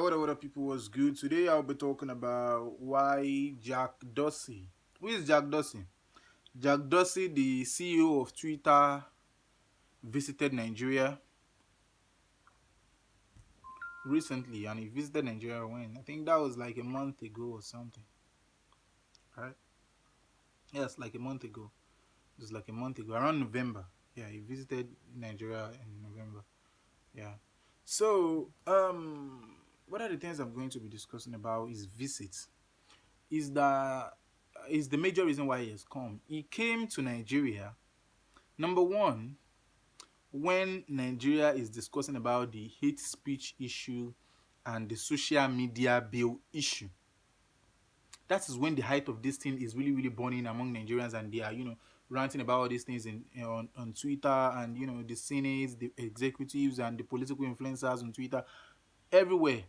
What up, people? Was good. Today I'll be talking about why Jack Dorsey. Who is Jack Dorsey? Jack Dorsey, the CEO of Twitter, visited Nigeria recently, and he visited Nigeria when? I think that was like a month ago or something, right? Yes, like a month ago. It was like a month ago, around November. Yeah, he visited Nigeria in November. Yeah. So, what are the things I'm going to be discussing about his visit? Is the major reason why he has come. He came to Nigeria. Number one, when Nigeria is discussing about the hate speech issue and the social media bill issue, that is when the height of this thing is really, really burning among Nigerians, and they are, ranting about all these things on Twitter, and the senates, the executives, and the political influencers on Twitter, everywhere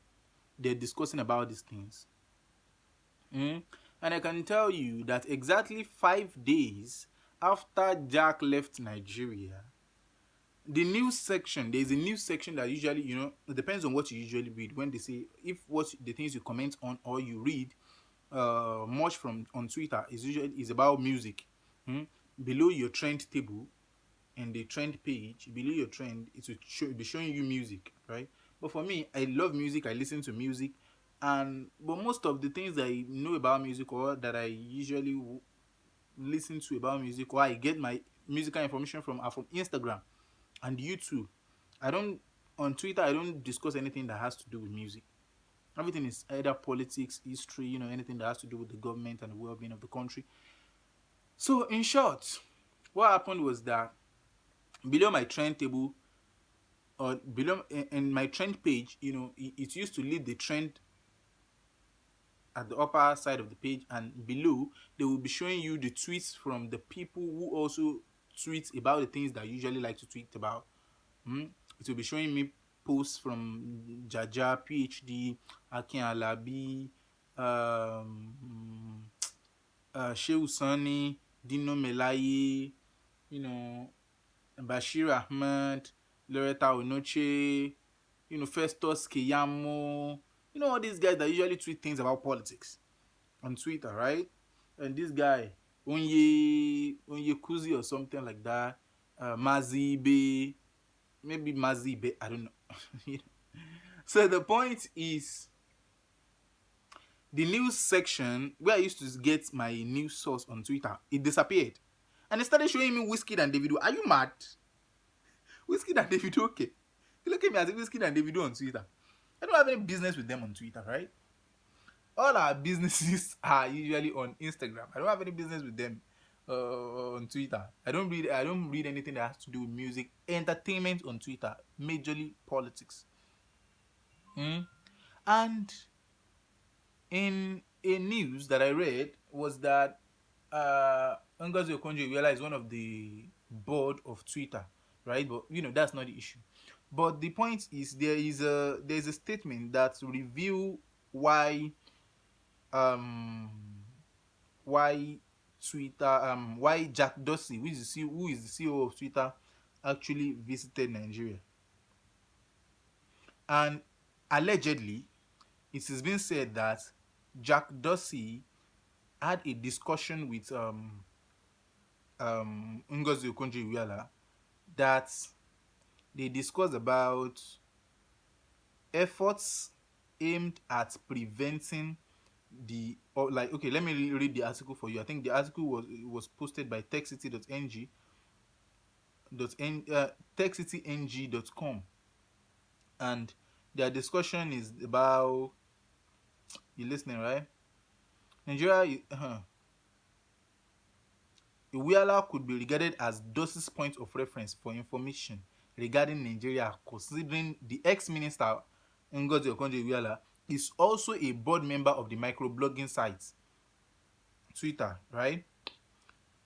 they're discussing about these things. Mm. And I can tell you that exactly 5 days after Jack left Nigeria, there's a news section that usually, it depends on what you usually read. When they say, if what the things you comment on or you read much from on Twitter is about music, mm, below your trend table and the trend page, below your trend, it will be showing you music, right? But for me, I love music, I listen to music, and but most of the things that I know about music, or that I usually listen to about music, or I get my musical information from, are from Instagram and YouTube. I don't On Twitter, I don't discuss anything that has to do with music. Everything is either politics, history, anything that has to do with the government and the well-being of the country. So in short, what happened was that below my trend table, or below in my trend page, it used to lead the trend at the upper side of the page, and below they will be showing you the tweets from the people who also tweet about the things that I usually like to tweet about. Mm? It will be showing me posts from Jaja, PhD, Akin Alabi, Shehu Sani, Dino Melaye, you know, Bashir Ahmed, Loretta Onoche, Festus Keyamo, all these guys that usually tweet things about politics on Twitter, right? And this guy, Onye Kuzi or something like that, Mazibe, maybe Mazibe, I don't know. So the point is, the news section where I used to get my news source on Twitter, it disappeared. And they started showing me Whiskey and Davido. Are you mad? Whiskey and Davido, okay. You look at me as Whiskey and Davido on Twitter. I don't have any business with them on Twitter, right? All our businesses are usually on Instagram. I don't have any business with them on Twitter. I don't read anything that has to do with music, entertainment on Twitter, majorly politics. Mm? And in a news that I read was that Ngozi Okonjo-Iweala is one of the board of Twitter, right? But that's not the issue. But the point is, there's a statement that reveal why um why why Jack Dorsey, who is the CEO of Twitter, actually visited Nigeria. And allegedly, it has been said that Jack Dorsey had a discussion with Ngozi Okonjo-Iweala, that they discussed about efforts aimed at preventing the, or like, okay, let me read the article for you. I think the article was posted by techcity.ng.com, and their discussion is about, you listening, right? Nigeria, Iweala could be regarded as Dorsey's point of reference for information regarding Nigeria, considering the ex-minister Ngozi Okonjo-Iweala is also a board member of the microblogging site Twitter, right?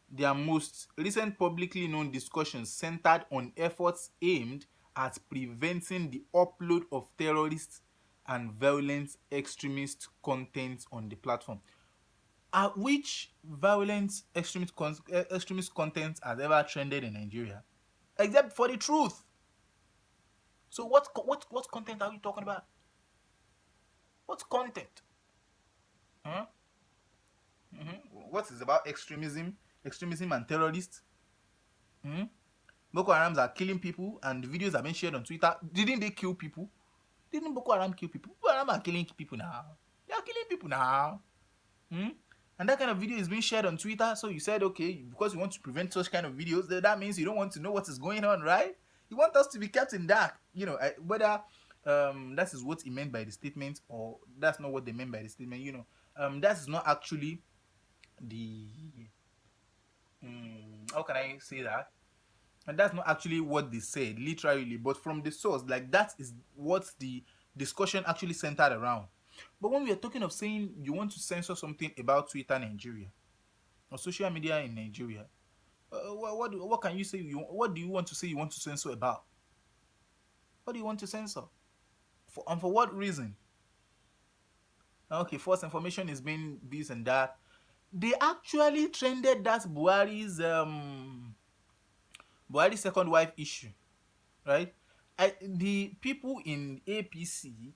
Their most recent publicly known discussions centered on efforts aimed at preventing the upload of terrorist and violent extremist content on the platform. Which violent extremist content has ever trended in Nigeria? Except for the truth. So what content are we talking about? What's content? Huh? What is about extremism and terrorists? Hmm? Boko Harams are killing people, and the videos have been shared on Twitter. Didn't they kill people? Didn't Boko Haram kill people? Boko Haram are killing people now. They are killing people now. Hmm? And that kind of video is being shared on Twitter. So you said, okay, because you want to prevent such kind of videos, that means you don't want to know what is going on, right? You want us to be kept in dark. Whether that is what he meant by the statement or that's not what they meant by the statement. That is not actually the how can I say that? And that's not actually what they said, literally, but from the source, like that is what the discussion actually centered around. But when we are talking of saying you want to censor something about Twitter Nigeria or social media in Nigeria, what can you say? What do you want to say you want to censor about? What do you want to censor? And for what reason? Okay, false information is being this and that. They actually trended that Buhari's second wife issue, right? The people in APC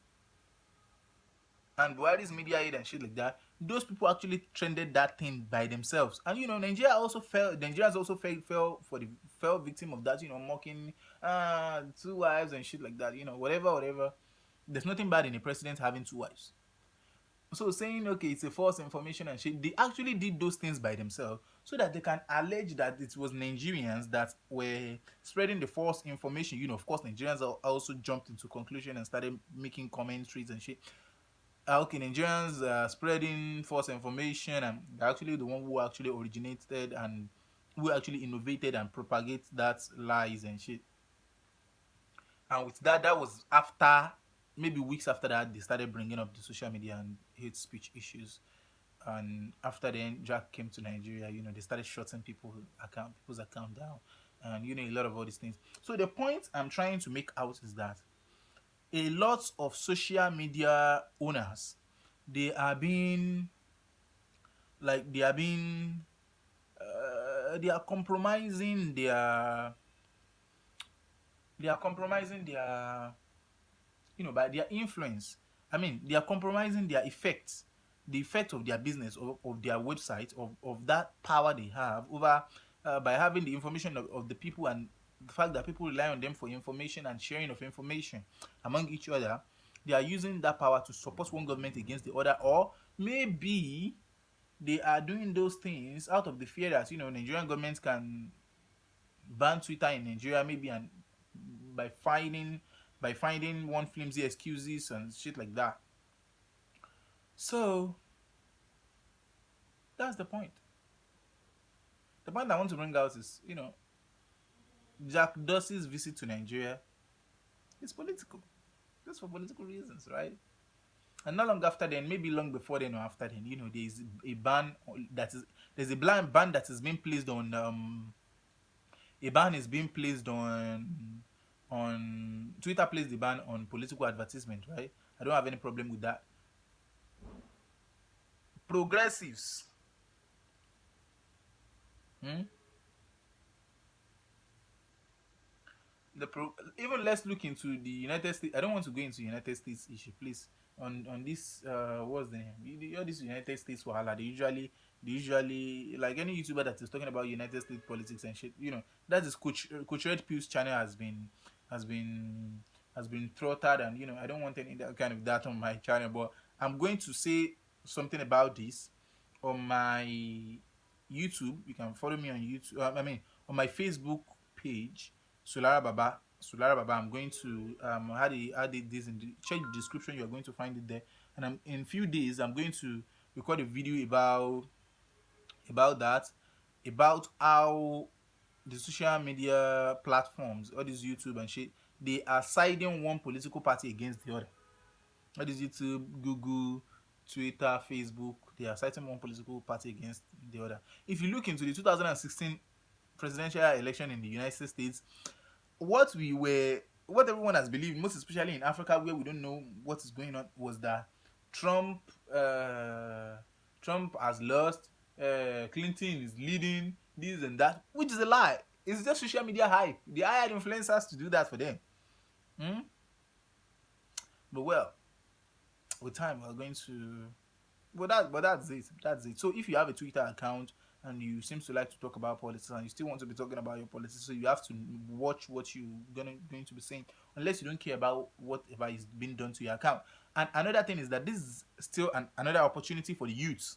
and Buhari's media aid and shit like that, those people actually trended that thing by themselves. And Nigerians also fell victim of that, mocking two wives and shit like that, whatever. There's nothing bad in a president having two wives. So saying okay, it's a false information and shit, they actually did those things by themselves so that they can allege that it was Nigerians that were spreading the false information. Of course, Nigerians also jumped into conclusion and started making commentaries and shit. Okay, Nigerians spreading false information, and they're actually the one who actually originated and who actually innovated and propagate that lies and shit. And with that, that was after maybe weeks after that they started bringing up the social media and hate speech issues. And after then, Jack came to Nigeria. They started shutting people's account down, and a lot of all these things. So the point I'm trying to make out is that a lot of social media owners, they are being they are being they are compromising their by their influence. I mean, they are compromising their effects, the effect of their business, of their website, of that power they have over by having the information of the people, and the fact that people rely on them for information and sharing of information among each other. They are using that power to support one government against the other, or maybe they are doing those things out of the fear that Nigerian government can ban Twitter in Nigeria, maybe, and by finding one flimsy excuses and shit like that. So that's the point. The point I want to bring out is, Jack Dorsey's visit to Nigeria is political. Just for political reasons, right? And not long after then, maybe long before then or after then, there's a ban that is there's a ban that is being placed on a ban is being placed on Twitter placed the ban on political advertisement, right? I don't have any problem with that. Progressives. Hmm? Even let's look into the United States. I don't want to go into United States issue, please. On this what's the name? All this United States wahala. They usually like any YouTuber that is talking about United States politics and shit. That is Coach Red Pill's channel has been has been throttled, and I don't want any that kind of that on my channel. But I'm going to say something about this on my YouTube. You can follow me on YouTube. I mean, on my Facebook page, Sulara Baba. Sulara Baba. I'm going to add this in the check the description. You're going to find it there. And in a few days I'm going to record a video about that, about how the social media platforms, all these YouTube and shit, they are siding one political party against the other. All these YouTube, Google, Twitter, Facebook, they are citing one political party against the other. If you look into the 2016 presidential election in the United States, what everyone has believed, most especially in Africa where we don't know what is going on, was that Trump uh, Trump has lost, Clinton is leading, this and that, which is a lie. It's just social media hype. They hired influencers to do that for them. Hmm? But well, with time we're going to. But that's it. That's it. So if you have a Twitter account and you seem to like to talk about politics and you still want to be talking about your politics, so you have to watch what you're going to be saying, unless you don't care about whatever is being done to your account. And another thing is that this is still another opportunity for the youth.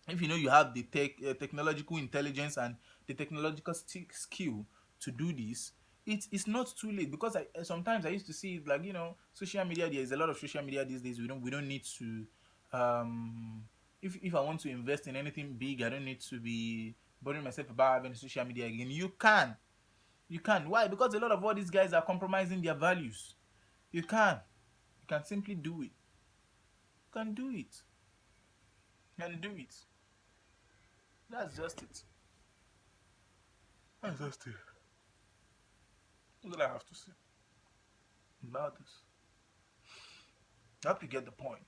If you know you have the technological intelligence and the technological skill to do this, it's not too late. Because sometimes I used to see it like, social media. There is a lot of social media these days. We don't need to, um if I want to invest in anything big, I don't need to be bothering myself about having social media again. You can. Why? Because a lot of all these guys are compromising their values. You can simply do it. You can do it. You can do it. That's just it. That's just it. What do I have to say about this? I hope you get the point.